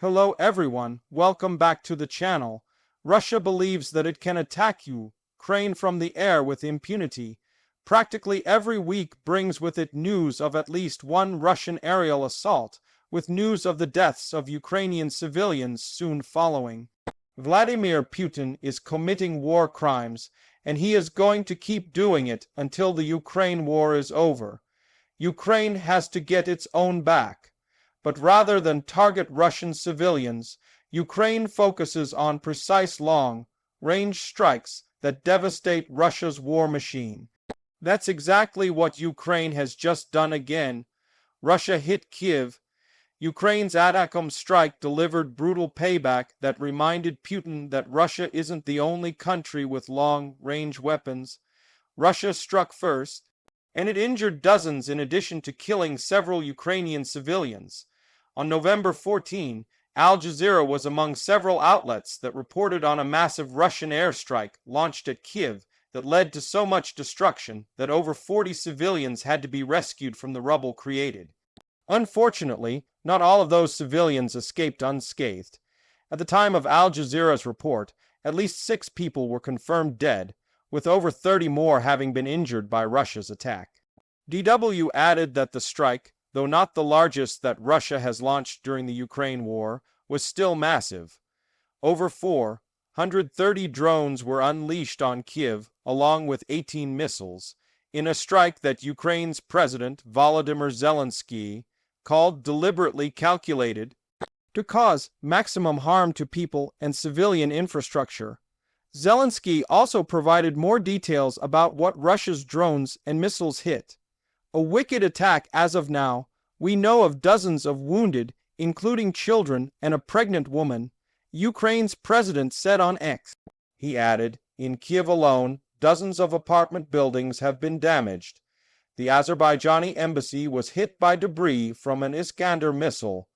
Hello everyone, welcome back to the channel. Russia believes that it can attack Ukraine from the air with impunity. Practically every week brings with it news of at least one Russian aerial assault, with news of the deaths of Ukrainian civilians soon following. Vladimir Putin is committing war crimes, and he is going to keep doing it until the Ukraine war is over. Ukraine has to get its own back. But rather than target Russian civilians, Ukraine focuses on precise long-range strikes that devastate Russia's war machine. That's exactly what Ukraine has just done again. Russia hit Kyiv. Ukraine's ATACMS strike delivered brutal payback that reminded Putin that Russia isn't the only country with long-range weapons. Russia struck first, and it injured dozens in addition to killing several Ukrainian civilians. On November 14, Al Jazeera was among several outlets that reported on a massive Russian airstrike launched at Kyiv that led to so much destruction that over 40 civilians had to be rescued from the rubble created. Unfortunately, not all of those civilians escaped unscathed. At the time of Al Jazeera's report, at least 6 people were confirmed dead, with over 30 more having been injured by Russia's attack. DW added that the strike, though not the largest that Russia has launched during the Ukraine war, was still massive. Over 430 drones were unleashed on Kyiv, along with 18 missiles, in a strike that Ukraine's President Volodymyr Zelenskyy called deliberately calculated to cause maximum harm to people and civilian infrastructure. Zelenskyy also provided more details about what Russia's drones and missiles hit. A wicked attack as of now. We know of dozens of wounded, including children and a pregnant woman, Ukraine's president said on X. He added, in Kyiv alone, dozens of apartment buildings have been damaged. The Azerbaijani embassy was hit by debris from an Iskander missile.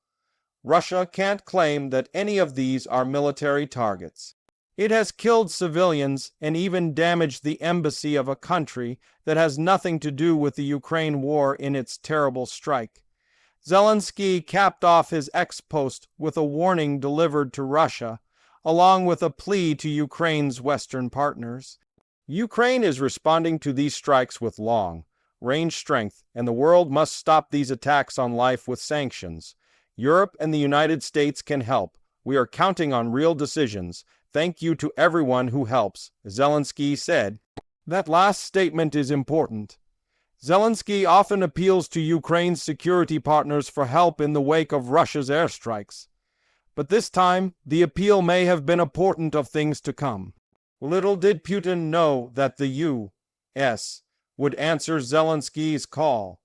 Russia can't claim that any of these are military targets. It has killed civilians and even damaged the embassy of a country that has nothing to do with the Ukraine war in its terrible strike. Zelenskyy capped off his X post with a warning delivered to Russia, along with a plea to Ukraine's Western partners. Ukraine is responding to these strikes with long-range strength, and the world must stop these attacks on life with sanctions. Europe and the United States can help. We are counting on real decisions. Thank you to everyone who helps, Zelenskyy said. That last statement is important. Zelenskyy often appeals to Ukraine's security partners for help in the wake of Russia's airstrikes. But this time, the appeal may have been a portent of things to come. Little did Putin know that the U.S. would answer Zelenskyy's call,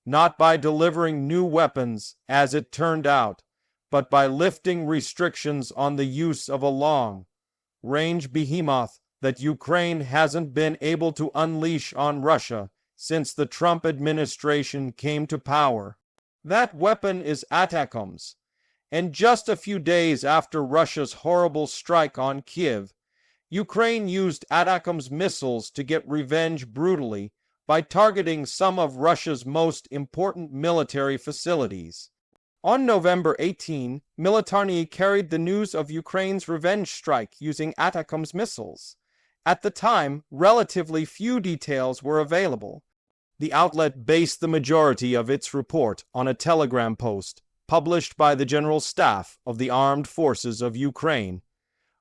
not by delivering new weapons, as it turned out, but by lifting restrictions on the use of a long-range behemoth that Ukraine hasn't been able to unleash on Russia since the Trump administration came to power. That weapon is ATACMS, and just a few days after Russia's horrible strike on Kyiv, Ukraine used ATACMS missiles to get revenge brutally by targeting some of Russia's most important military facilities. On November 18, Militarny carried the news of Ukraine's revenge strike using ATACMS missiles. At the time, relatively few details were available. The outlet based the majority of its report on a Telegram post published by the General Staff of the Armed Forces of Ukraine,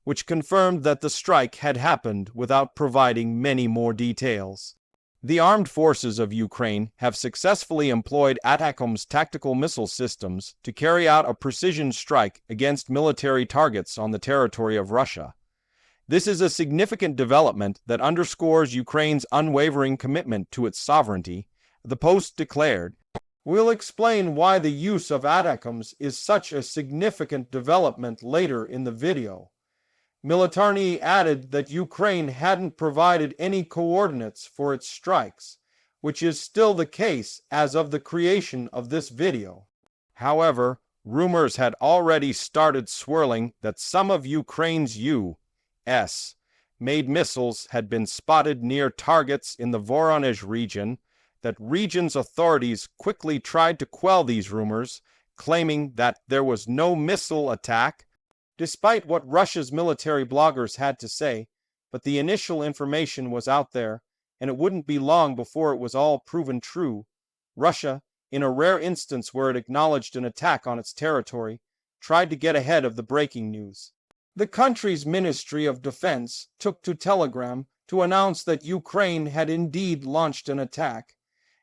which confirmed that the strike had happened without providing many more details. The armed forces of Ukraine have successfully employed ATACMS tactical missile systems to carry out a precision strike against military targets on the territory of Russia. This is a significant development that underscores Ukraine's unwavering commitment to its sovereignty, the Post declared. We'll explain why the use of ATACMS is such a significant development later in the video. Militarny added that Ukraine hadn't provided any coordinates for its strikes, which is still the case as of the creation of this video. However, rumors had already started swirling that some of Ukraine's U.S. made missiles had been spotted near targets in the Voronezh region. That region's authorities quickly tried to quell these rumors, claiming that there was no missile attack, despite what Russia's military bloggers had to say. But the initial information was out there, and it wouldn't be long before it was all proven true. Russia, in a rare instance where it acknowledged an attack on its territory, tried to get ahead of the breaking news. The country's Ministry of Defense took to Telegram to announce that Ukraine had indeed launched an attack,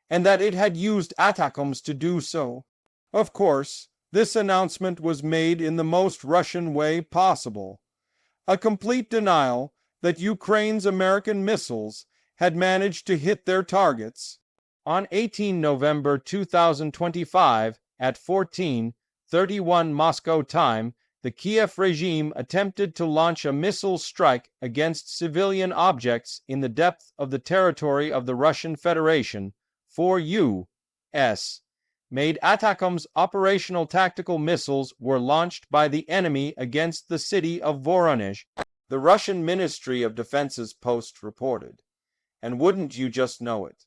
and that it had used ATACMS to do so. Of course, this announcement was made in the most Russian way possible. A complete denial that Ukraine's American missiles had managed to hit their targets. On 18 November 2025, at 14:31 Moscow time, the Kyiv regime attempted to launch a missile strike against civilian objects in the depth of the territory of the Russian Federation. 4 U.S. made ATACMS operational tactical missiles were launched by the enemy against the city of Voronezh, the Russian Ministry of Defense's post reported. And wouldn't you just know it,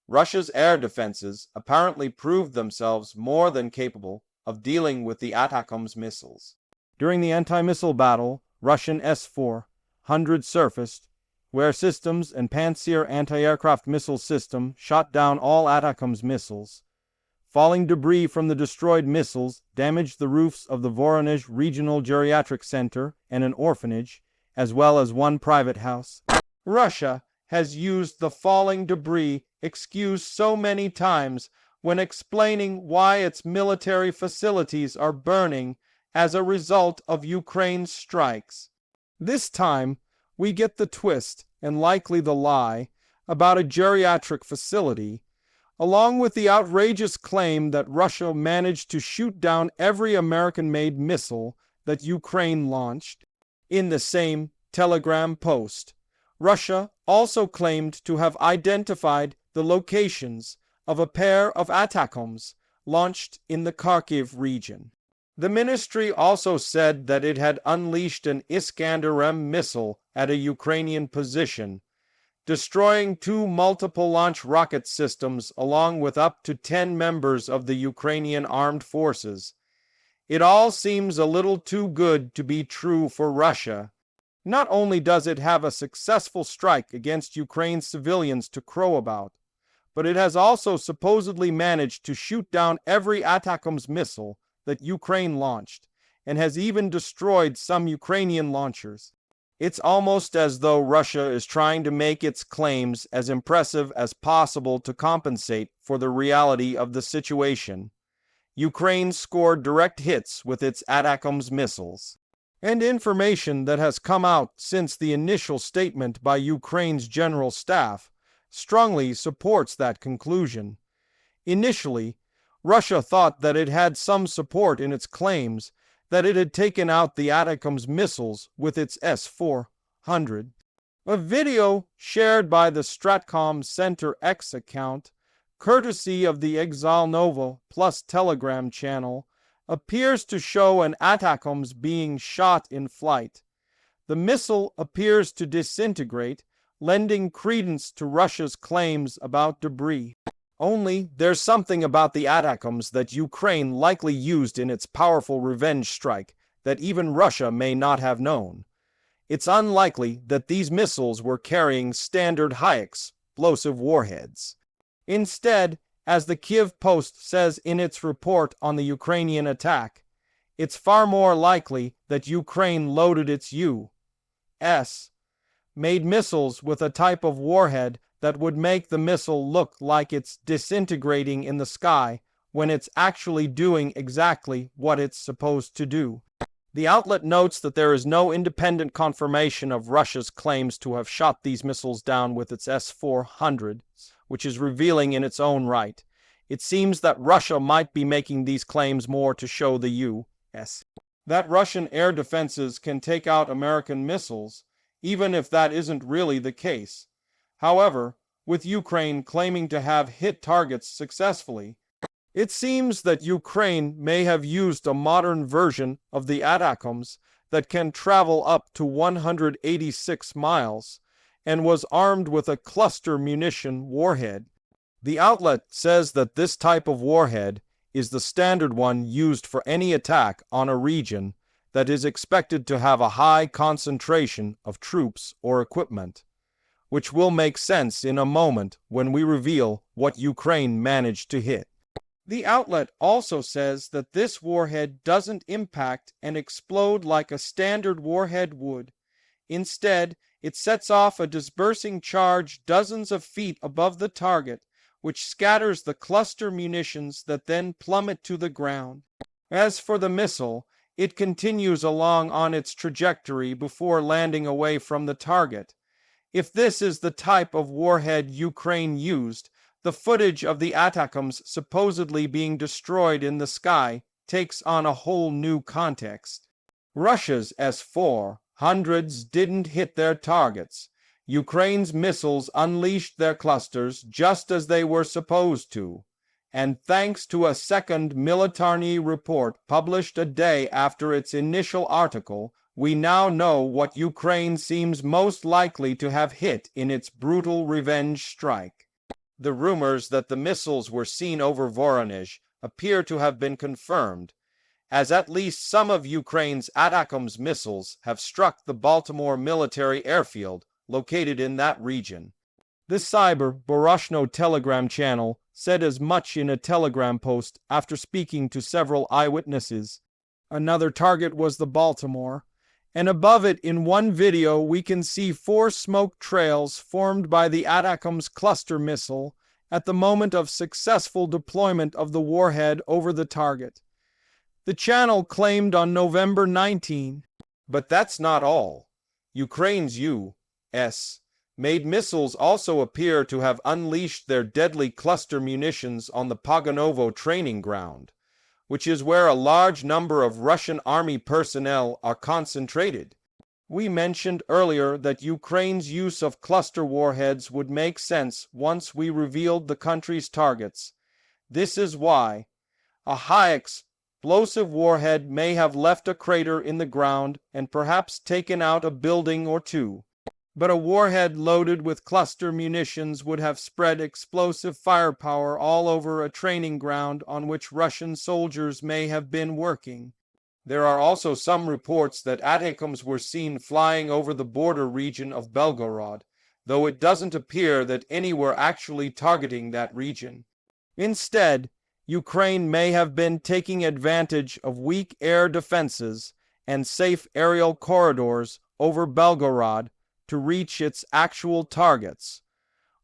Russia's air defenses apparently proved themselves more than capable of dealing with the ATACMS missiles. During the anti-missile battle, Russian S-400 surfaced, where systems and Pantsir anti-aircraft missile system shot down all ATACMS missiles. Falling debris from the destroyed missiles damaged the roofs of the Voronezh Regional Geriatric Center and an orphanage, as well as one private house. Russia has used the falling debris excuse so many times when explaining why its military facilities are burning as a result of Ukraine's strikes. This time, we get the twist, and likely the lie, about a geriatric facility, along with the outrageous claim that Russia managed to shoot down every American-made missile that Ukraine launched. In the same Telegram post, Russia also claimed to have identified the locations of a pair of ATACMS launched in the Kharkiv region. The ministry also said that it had unleashed an Iskander-M missile at a Ukrainian position, destroying 2 multiple launch rocket systems along with up to 10 members of the Ukrainian armed forces. It all seems a little too good to be true for Russia. Not only does it have a successful strike against Ukraine's civilians to crow about, but it has also supposedly managed to shoot down every ATACMS missile that Ukraine launched, and has even destroyed some Ukrainian launchers. It's almost as though Russia is trying to make its claims as impressive as possible to compensate for the reality of the situation. Ukraine scored direct hits with its ATACMS missiles. And information that has come out since the initial statement by Ukraine's General Staff strongly supports that conclusion. Initially, Russia thought that it had some support in its claims that it had taken out the ATACMS missiles with its S-400. A video shared by the Stratcom Center X account, courtesy of the Exalnova Plus Telegram channel, appears to show an ATACMS being shot in flight. The missile appears to disintegrate, lending credence to Russia's claims about debris. Only, there's something about the ATACMS that Ukraine likely used in its powerful revenge strike that even Russia may not have known. It's unlikely that these missiles were carrying standard high explosive warheads. Instead, as the Kyiv Post says in its report on the Ukrainian attack, it's far more likely that Ukraine loaded its U.S. made missiles with a type of warhead that would make the missile look like it's disintegrating in the sky when it's actually doing exactly what it's supposed to do. The outlet notes that there is no independent confirmation of Russia's claims to have shot these missiles down with its S-400, which is revealing in its own right. It seems that Russia might be making these claims more to show the U.S. that Russian air defenses can take out American missiles, even if that isn't really the case. However, with Ukraine claiming to have hit targets successfully, it seems that Ukraine may have used a modern version of the ATACMS that can travel up to 186 miles and was armed with a cluster munition warhead. The outlet says that this type of warhead is the standard one used for any attack on a region that is expected to have a high concentration of troops or equipment, which will make sense in a moment when we reveal what Ukraine managed to hit. The outlet also says that this warhead doesn't impact and explode like a standard warhead would. Instead, it sets off a dispersing charge dozens of feet above the target, which scatters the cluster munitions that then plummet to the ground. As for the missile, it continues along on its trajectory before landing away from the target. If this is the type of warhead Ukraine used, the footage of the ATACMS supposedly being destroyed in the sky takes on a whole new context. Russia's S-400s didn't hit their targets. Ukraine's missiles unleashed their clusters just as they were supposed to. And thanks to a second Militarny report published a day after its initial article, we now know what Ukraine seems most likely to have hit in its brutal revenge strike. The rumors that the missiles were seen over Voronezh appear to have been confirmed, as at least some of Ukraine's ATACMS missiles have struck the Baltimore military airfield located in that region. The Cyber Boroshno Telegram channel said as much in a Telegram post after speaking to several eyewitnesses. Another target was the Baltimore, and above it in one video we can see 4 smoke trails formed by the ATACMS cluster missile at the moment of successful deployment of the warhead over the target. The channel claimed on November 19. But that's not all. Ukraine's U.S. made missiles also appear to have unleashed their deadly cluster munitions on the Pogonovo training ground, which is where a large number of Russian army personnel are concentrated. We mentioned earlier that Ukraine's use of cluster warheads would make sense once we revealed the country's targets. This is why a high explosive warhead may have left a crater in the ground and perhaps taken out a building or two. But a warhead loaded with cluster munitions would have spread explosive firepower all over a training ground on which Russian soldiers may have been working. There are also some reports that ATACMS were seen flying over the border region of Belgorod, though it doesn't appear that any were actually targeting that region. Instead, Ukraine may have been taking advantage of weak air defenses and safe aerial corridors over Belgorod to reach its actual targets.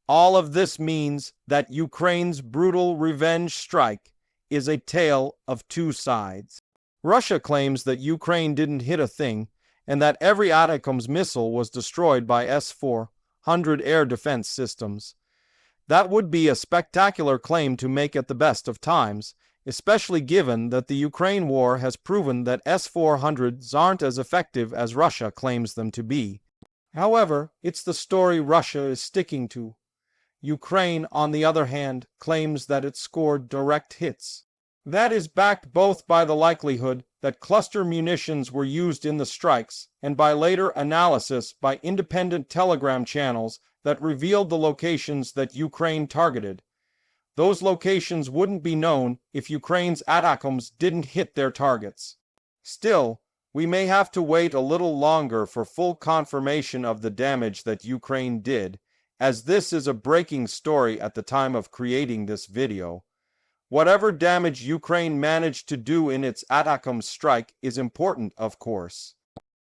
All of this means that Ukraine's brutal revenge strike is a tale of two sides. Russia claims that Ukraine didn't hit a thing and that every ATACMS missile was destroyed by S-400 air defense systems. That would be a spectacular claim to make at the best of times, especially given that the Ukraine war has proven that S-400s aren't as effective as Russia claims them to be. However, it's the story Russia is sticking to. Ukraine, on the other hand, claims that it scored direct hits. That is backed both by the likelihood that cluster munitions were used in the strikes and by later analysis by independent Telegram channels that revealed the locations that Ukraine targeted. Those locations wouldn't be known if Ukraine's ATACMS didn't hit their targets. Still, we may have to wait a little longer for full confirmation of the damage that Ukraine did, as this is a breaking story at the time of creating this video. Whatever damage Ukraine managed to do in its ATACMS strike is important, of course.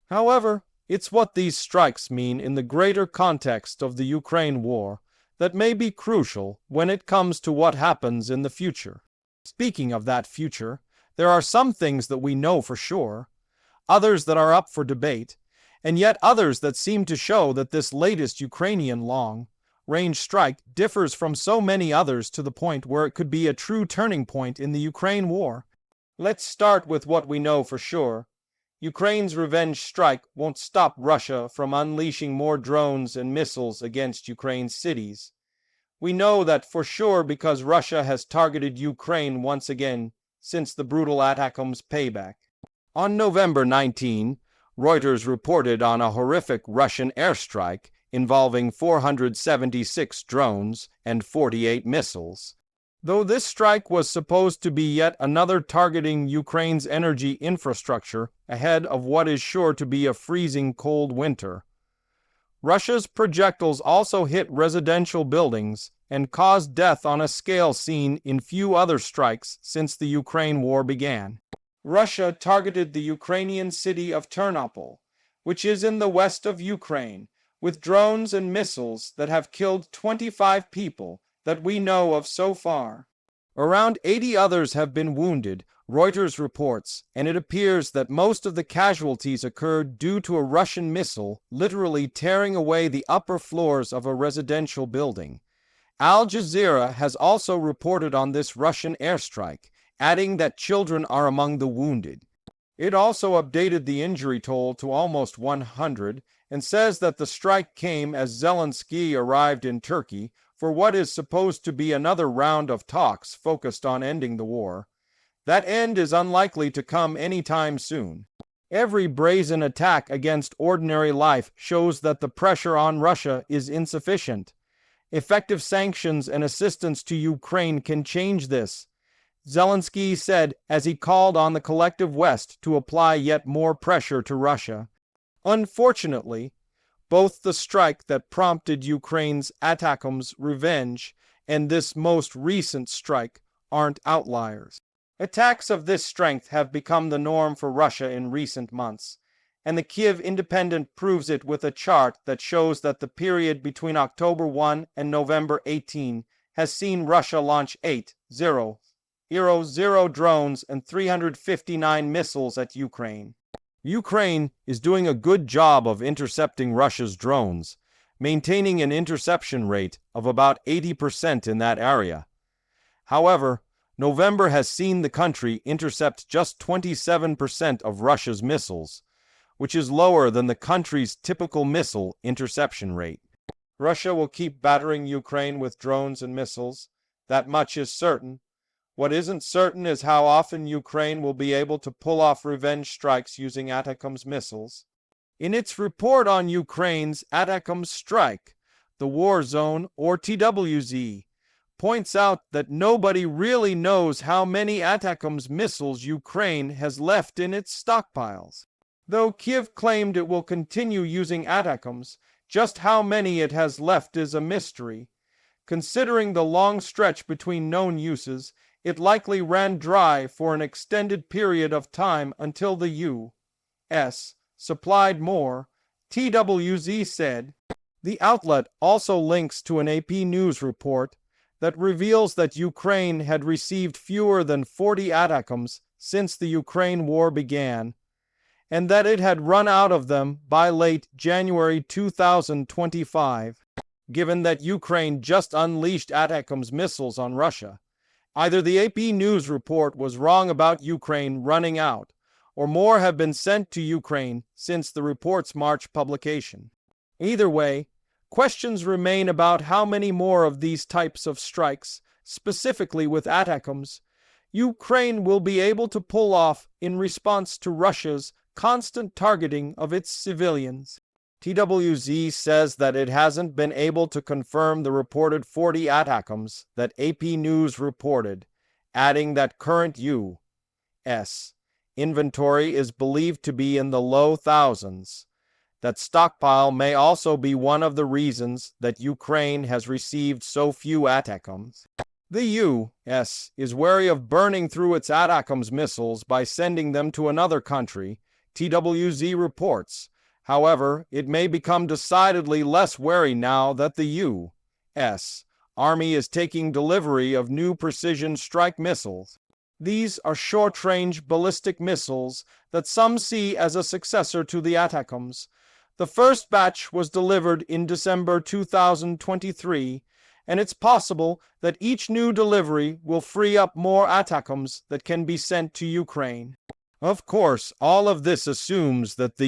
However, it's what these strikes mean in the greater context of the Ukraine war that may be crucial when it comes to what happens in the future. Speaking of that future, there are some things that we know for sure, others that are up for debate, and yet others that seem to show that this latest Ukrainian long-range strike differs from so many others to the point where it could be a true turning point in the Ukraine war. Let's start with what we know for sure. Ukraine's revenge strike won't stop Russia from unleashing more drones and missiles against Ukraine's cities. We know that for sure because Russia has targeted Ukraine once again since the brutal ATACMS payback. On November 19, Reuters reported on a horrific Russian airstrike involving 476 drones and 48 missiles. Though this strike was supposed to be yet another targeting Ukraine's energy infrastructure ahead of what is sure to be a freezing cold winter. Russia's projectiles also hit residential buildings and caused death on a scale seen in few other strikes since the Ukraine war began. Russia targeted the Ukrainian city of Ternopil, which is in the west of Ukraine, with drones and missiles that have killed 25 people that we know of so far. Around 80 others have been wounded, Reuters reports, and it appears that most of the casualties occurred due to a Russian missile literally tearing away the upper floors of a residential building. Al Jazeera has also reported on this Russian airstrike, adding that children are among the wounded. It also updated the injury toll to almost 100 and says that the strike came as Zelenskyy arrived in Turkey for what is supposed to be another round of talks focused on ending the war. That end is unlikely to come anytime soon. Every brazen attack against ordinary life shows that the pressure on Russia is insufficient. Effective sanctions and assistance to Ukraine can change this, Zelenskyy said as he called on the collective West to apply yet more pressure to Russia. Unfortunately, both the strike that prompted Ukraine's ATACMS revenge and this most recent strike aren't outliers. Attacks of this strength have become the norm for Russia in recent months, and the Kyiv Independent proves it with a chart that shows that the period between October 1 and November 18 has seen Russia launch 0 drones and 359 missiles at Ukraine. Ukraine is doing a good job of intercepting Russia's drones, maintaining an interception rate of about 80% in that area. However, November has seen the country intercept just 27% of Russia's missiles, which is lower than the country's typical missile interception rate. Russia will keep battering Ukraine with drones and missiles. That much is certain. What isn't certain is how often Ukraine will be able to pull off revenge strikes using ATACMS missiles. In its report on Ukraine's ATACMS strike, the War Zone, or TWZ, points out that nobody really knows how many ATACMS missiles Ukraine has left in its stockpiles. Though Kyiv claimed it will continue using ATACMS, just how many it has left is a mystery. Considering the long stretch between known uses, it likely ran dry for an extended period of time until the U.S. supplied more, TWZ said. The outlet also links to an AP News report that reveals that Ukraine had received fewer than 40 ATACMS since the Ukraine war began, and that it had run out of them by late January 2025, given that Ukraine just unleashed ATACMS missiles on Russia. Either the AP News report was wrong about Ukraine running out, or more have been sent to Ukraine since the report's March publication. Either way, questions remain about how many more of these types of strikes, specifically with ATACMS, Ukraine will be able to pull off in response to Russia's constant targeting of its civilians. TWZ says that it hasn't been able to confirm the reported 40 ATACMS that AP News reported, adding that current U.S. inventory is believed to be in the low thousands. That stockpile may also be one of the reasons that Ukraine has received so few ATACMS. The U.S. is wary of burning through its ATACMS missiles by sending them to another country, TWZ reports. However, it may become decidedly less wary now that the U.S. Army is taking delivery of new precision strike missiles. These are short-range ballistic missiles that some see as a successor to the ATACMS. The first batch was delivered in December 2023, and it's possible that each new delivery will free up more ATACMS that can be sent to Ukraine. Of course, all of this assumes that the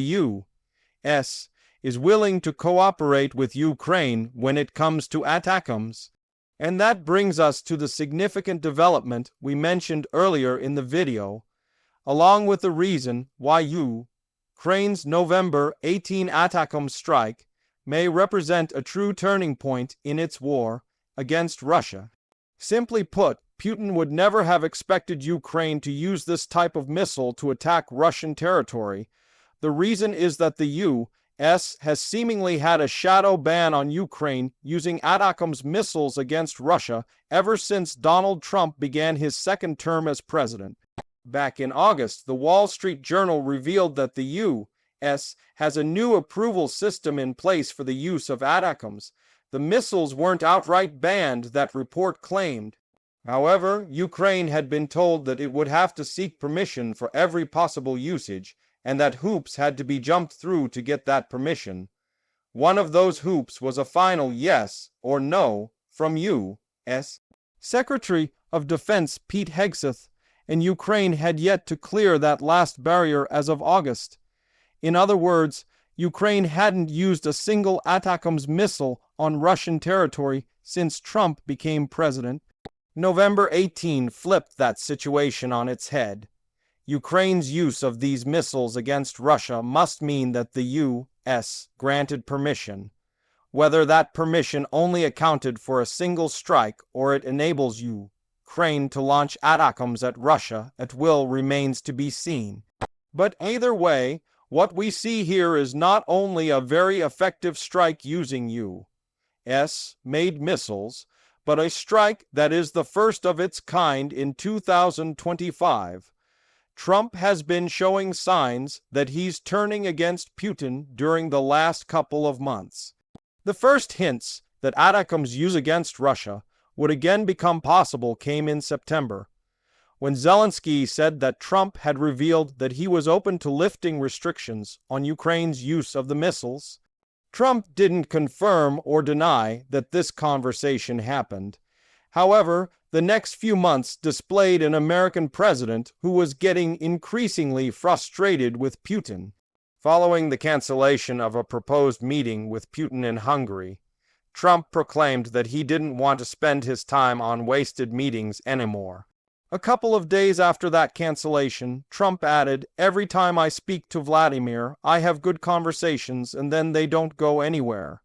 U.S. is willing to cooperate with Ukraine when it comes to ATACMS. And that brings us to the significant development we mentioned earlier in the video, along with the reason why Ukraine's November 18 ATACMS strike may represent a true turning point in its war against Russia. Simply put, Putin would never have expected Ukraine to use this type of missile to attack Russian territory. The reason is that the U.S. has seemingly had a shadow ban on Ukraine using ATACMS missiles against Russia ever since Donald Trump began his second term as president. Back in August, the Wall Street Journal revealed that the U.S. has a new approval system in place for the use of ATACMS. The missiles weren't outright banned, that report claimed. However, Ukraine had been told that it would have to seek permission for every possible usage, and that hoops had to be jumped through to get that permission. One of those hoops was a final yes or no from U.S. Secretary of Defense Pete Hegseth, and Ukraine had yet to clear that last barrier as of August. In other words, Ukraine hadn't used a single ATACMS missile on Russian territory since Trump became president. November 18 flipped that situation on its head. Ukraine's use of these missiles against Russia must mean that the U.S. granted permission. Whether that permission only accounted for a single strike or it enables Ukraine to launch ATACMS at Russia at will remains to be seen. But either way, what we see here is not only a very effective strike using U.S.-made missiles, but a strike that is the first of its kind in 2025. Trump has been showing signs that he's turning against Putin during the last couple of months. The first hints that ATACMS use against Russia would again become possible came in September, when Zelenskyy said that Trump had revealed that he was open to lifting restrictions on Ukraine's use of the missiles. Trump didn't confirm or deny that this conversation happened. However, the next few months displayed an American president who was getting increasingly frustrated with Putin. Following the cancellation of a proposed meeting with Putin in Hungary, Trump proclaimed that he didn't want to spend his time on wasted meetings anymore. A couple of days after that cancellation, Trump added, "Every time I speak to Vladimir, I have good conversations and then they don't go anywhere."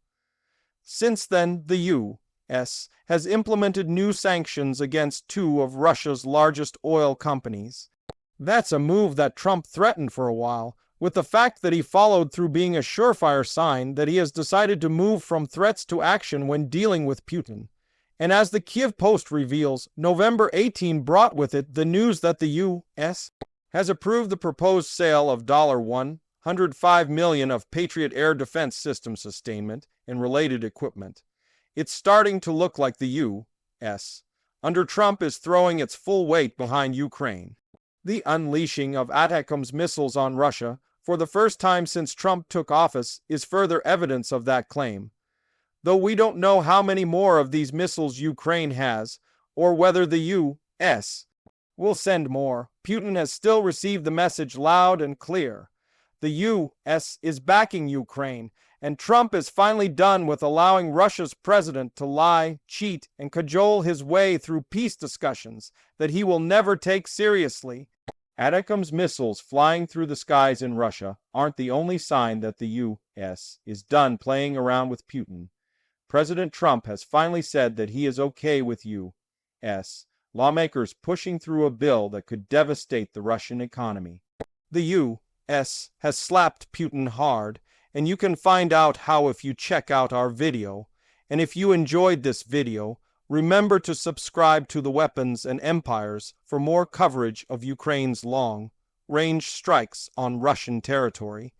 Since then, the U.S. has implemented new sanctions against two of Russia's largest oil companies. That's a move that Trump threatened for a while, with the fact that he followed through being a surefire sign that he has decided to move from threats to action when dealing with Putin. And as the Kyiv Post reveals, November 18 brought with it the news that the U.S. has approved the proposed sale of $105 million of Patriot air defense system sustainment and related equipment. It's starting to look like the U.S. under Trump is throwing its full weight behind Ukraine. The unleashing of ATACMS missiles on Russia for the first time since Trump took office is further evidence of that claim. Though we don't know how many more of these missiles Ukraine has, or whether the U.S. will send more, Putin has still received the message loud and clear. The U.S. is backing Ukraine, and Trump is finally done with allowing Russia's president to lie, cheat, and cajole his way through peace discussions that he will never take seriously. ATACMS missiles flying through the skies in Russia aren't the only sign that the U.S. is done playing around with Putin. President Trump has finally said that he is okay with U.S. lawmakers pushing through a bill that could devastate the Russian economy. The U.S. has slapped Putin hard, and you can find out how if you check out our video. And if you enjoyed this video, remember to subscribe to the Weapons and Empires for more coverage of Ukraine's long-range strikes on Russian territory.